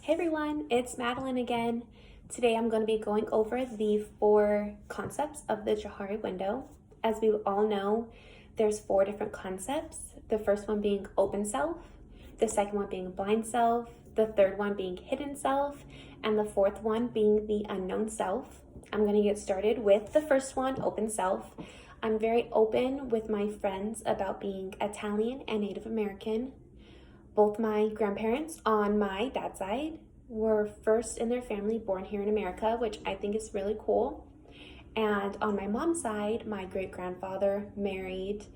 Hey everyone, it's Madeline again. Today I'm going to be going over the 4 concepts of the Johari window. As we all know, there's 4 different concepts. The first one being open self, the second one being blind self, the third one being hidden self, and the fourth one being the unknown self. I'm going to get started with the first one, open self. I'm very open with my friends about being Italian and Native American. Both my grandparents on my dad's side were first in their family born here in America, which I think is really cool. And on my mom's side, my great-grandfather married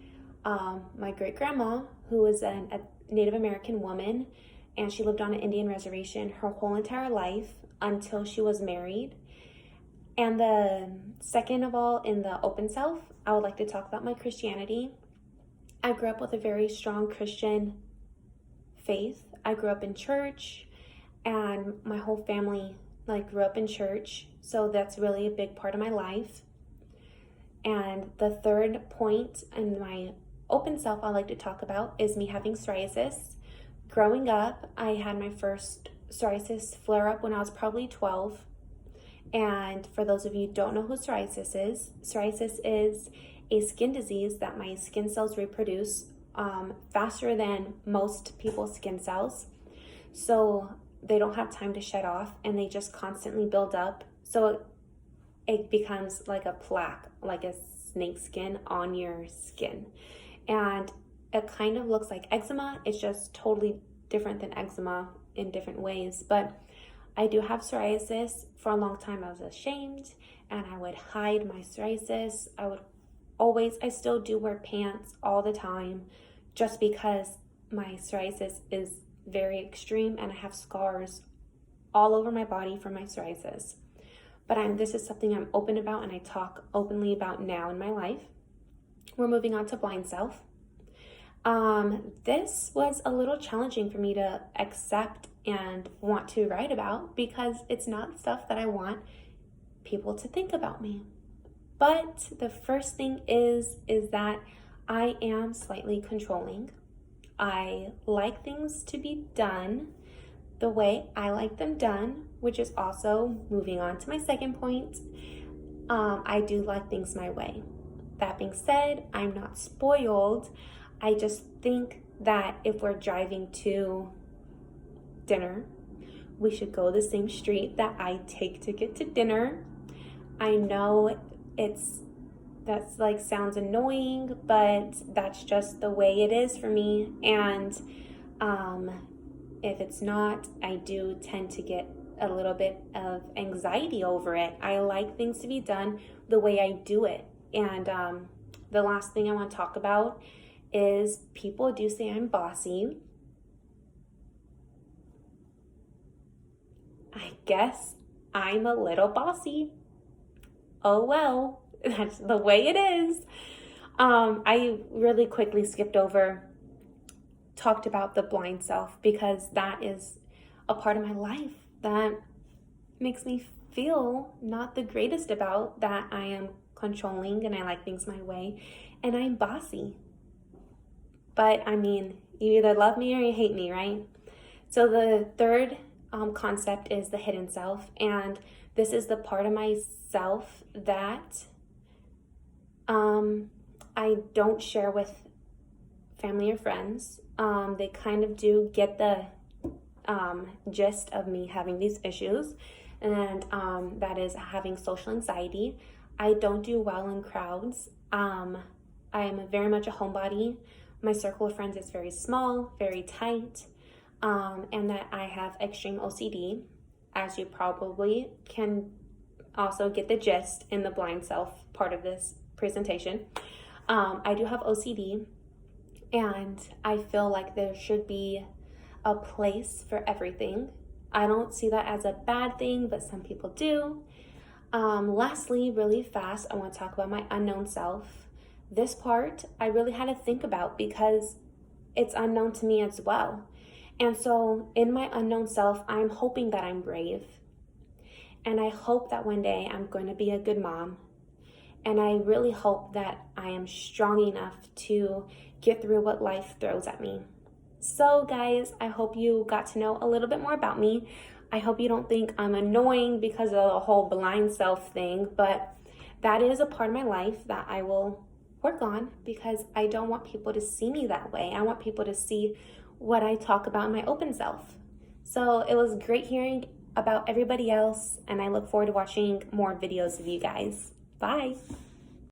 my great-grandma, who was a Native American woman, and she lived on an Indian reservation her whole entire life until she was married. And the second of all, in the open self, I would like to talk about my Christianity. I grew up with a very strong Christian faith. I grew up in church, and my whole family grew up in church, so that's really a big part of my life. And the third point in my open self I like to talk about is me having psoriasis. Growing up, I had my first psoriasis flare up when I was probably 12. And for those of you who don't know who psoriasis is a skin disease that my skin cells reproduce faster than most people's skin cells. So they don't have time to shed off, and they just constantly build up. So it becomes like a plaque, like a snake skin on your skin. And it kind of looks like eczema. It's just totally different than eczema in different ways. But I do have psoriasis. For a long time, I was ashamed, and I would hide my psoriasis. I still do wear pants all the time, just because my psoriasis is very extreme and I have scars all over my body from my psoriasis. But this is something I'm open about and I talk openly about now in my life. We're moving on to blind self. This was a little challenging for me to accept and want to write about, because it's not stuff that I want people to think about me. But the first thing is that I am slightly controlling. I like things to be done the way I like them done, which is also moving on to my second point. I do like things my way. That being said, I'm not spoiled. I just think that if we're driving to dinner, we should go the same street that I take to get to dinner. I know sounds annoying, but that's just the way it is for me. And if it's not, I do tend to get a little bit of anxiety over it. I like things to be done the way I do it. And the last thing I want to talk about is people do say I'm bossy. I guess I'm a little bossy. Oh well, that's the way it is. I really quickly talked about the blind self, because that is a part of my life that makes me feel not the greatest about that I am controlling and I like things my way and I'm bossy. But I mean, you either love me or you hate me, right? So the third concept is the hidden self, and this is the part of myself that I don't share with family or friends. They kind of do get the gist of me having these issues, and that is having social anxiety. I don't do well in crowds. I am very much a homebody. My circle of friends is very small, very tight, and that I have extreme OCD, as you probably can also get the gist in the blind self part of this presentation. I do have OCD, and I feel like there should be a place for everything. I don't see that as a bad thing, but some people do. Lastly, really fast, I want to talk about my unknown self. This part I really had to think about, because it's unknown to me as well. And so in my unknown self, I'm hoping that I'm brave. And I hope that one day I'm going to be a good mom. And I really hope that I am strong enough to get through what life throws at me. So guys, I hope you got to know a little bit more about me. I hope you don't think I'm annoying because of the whole blind self thing, but that is a part of my life that I will work on because I don't want people to see me that way. I want people to see what I talk about in my open self. So it was great hearing about everybody else, and I look forward to watching more videos of you guys. Bye.